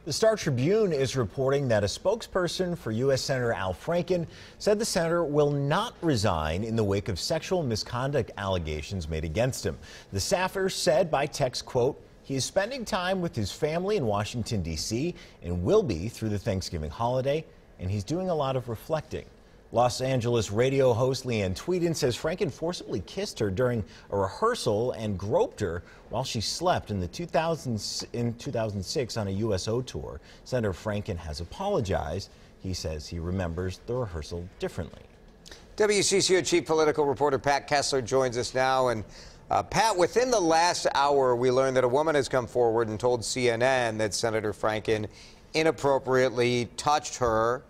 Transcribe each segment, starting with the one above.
The Star-Tribune is reporting that a spokesperson for U.S. Senator Al Franken said the senator will not resign in the wake of sexual misconduct allegations made against him. The staffer said by text, quote, "He is spending time with his family in Washington, D.C. and will be through the Thanksgiving holiday, and he's doing a lot of reflecting." Los Angeles radio host Leanne Tweeden says Franken forcibly kissed her during a rehearsal and groped her while she slept in 2006 on a USO tour. Senator Franken has apologized. He says he remembers the rehearsal differently. WCCO Chief Political Reporter Pat Kessler joins us now. And Pat, within the last hour, we learned that a woman has come forward and told CNN that Senator Franken inappropriately touched her,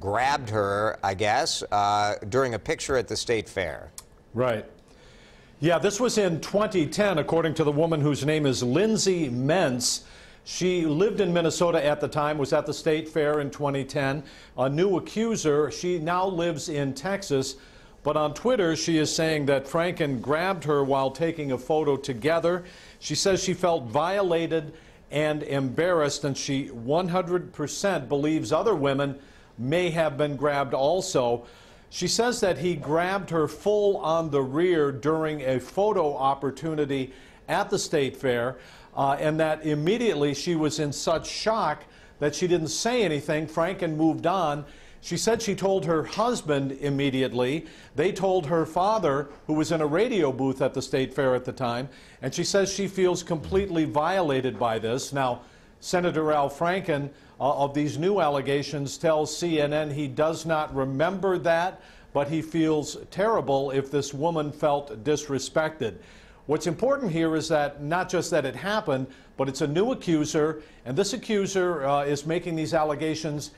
grabbed her, I guess, during a picture at the state fair. Right. Yeah, this was in 2010, according to the woman whose name is Lindsay Mentz. She lived in Minnesota at the time, was at the state fair in 2010. A new accuser. She now lives in Texas. But on Twitter, she is saying that Franken grabbed her while taking a photo together. She says she felt violated and embarrassed, and she 100% believes other women may have been grabbed also. She says that he grabbed her full on the rear during a photo opportunity at the state fair, and that immediately she was in such shock that she didn't say anything. Franken moved on. She said she told her husband immediately. They told her father, who was in a radio booth at the state fair at the time, and she says she feels completely violated by this. Now, Senator Al Franken, of these new allegations, tells CNN he does not remember that, but he feels terrible if this woman felt disrespected. What's important here is that not just that it happened, but it's a new accuser, and this accuser is making these allegations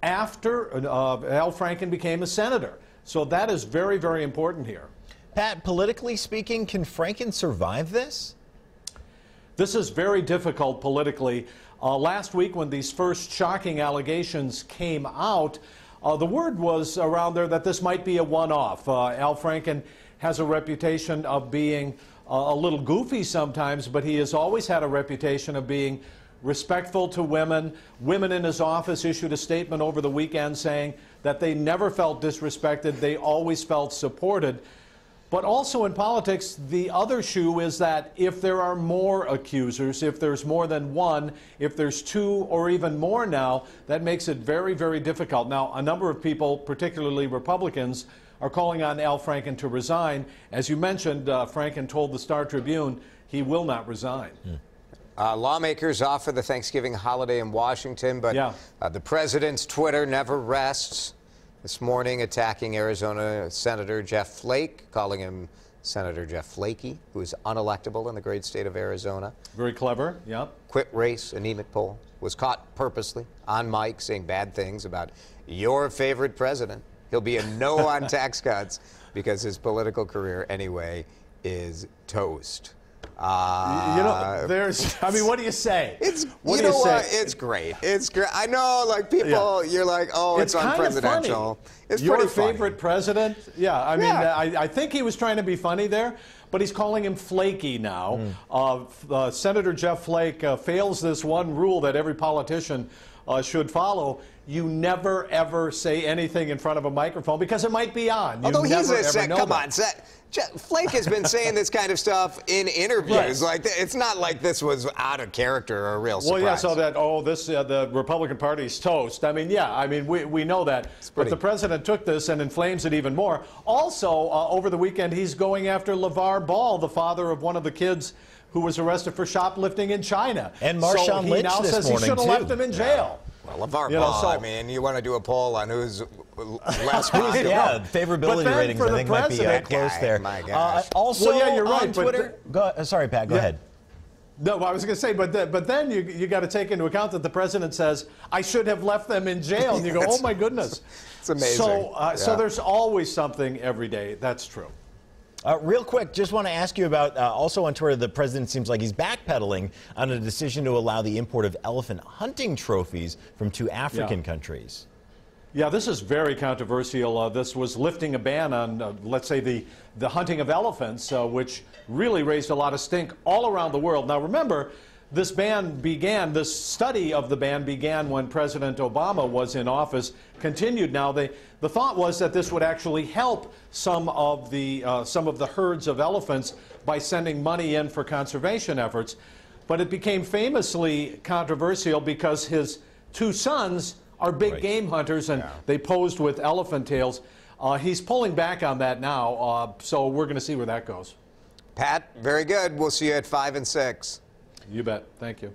after Al Franken became a senator. So that is very, very important here. Pat, politically speaking, can Franken survive this? This is very difficult politically. Last week, when these first shocking allegations came out, the word was around there that this might be a one-off. Al Franken has a reputation of being a little goofy sometimes, but he has always had a reputation of being respectful to women. Women in his office issued a statement over the weekend saying that they never felt disrespected, they always felt supported. But also in politics, the other shoe is that if there are more accusers, if there's more than one, if there's two or even more now, that makes it very, very difficult. Now, a number of people, particularly Republicans, are calling on Al Franken to resign. As you mentioned, Franken told the Star-Tribune he will not resign. Lawmakers off for the Thanksgiving holiday in Washington, but the president's Twitter never rests. This morning, attacking Arizona Senator Jeff Flake, calling him Senator Jeff Flakey, who is unelectable in the great state of Arizona. Very clever, yeah. Quit race, anemic poll. Was caught purposely on mic saying bad things about your favorite president. He'll be a no on tax cuts because his political career, anyway, is toast. You know, I mean, what do you say? It's great. It's great. I know, like, people, you're like, oh, it's unpresidential. It's your pretty funny. Favorite president? Yeah, I mean, I think he was trying to be funny there, but he's calling him flaky now. Senator Jeff Flake fails this one rule that every politician should follow. You never, ever say anything in front of a microphone because it might be on. Although he's a come on, Flake has been saying this kind of stuff in interviews. Like, it's not like this was out of character or a real surprise. Well, yeah, so that, the Republican Party's toast. I mean, we know that. But the president took this and inflames it even more. Also, over the weekend, he's going after LeVar Ball, the father of one of the kids who was arrested for shoplifting in China. And Marshawn Lynch now this says morning, he should have left him in jail. Well, LeVar Ball, I mean, you want to do a poll on who's less popular. Yeah, favorability ratings, I think, might be close there. My gosh. Also, yeah, you're right, on Twitter, sorry, Pat, go ahead. No, I was going to say, but then you got to take into account that the president says, I should have left them in jail. And you go, oh, my goodness. It's amazing. So there's always something every day. That's true. Real quick, just want to ask you about, also on Twitter, the president seems like he's backpedaling on a decision to allow the import of elephant hunting trophies from two African countries. Yeah, this is very controversial. This was lifting a ban on, let's say, the hunting of elephants, which really raised a lot of stink all around the world. Now, remember, this ban began, this study of the ban began when President Obama was in office, continued now. The thought was that this would actually help some of the herds of elephants by sending money in for conservation efforts. But it became famously controversial because his two sons are big game hunters, and they posed with elephant tails. He's pulling back on that now, so we're going to see where that goes. Pat, very good. We'll see you at 5 and 6. You bet. Thank you.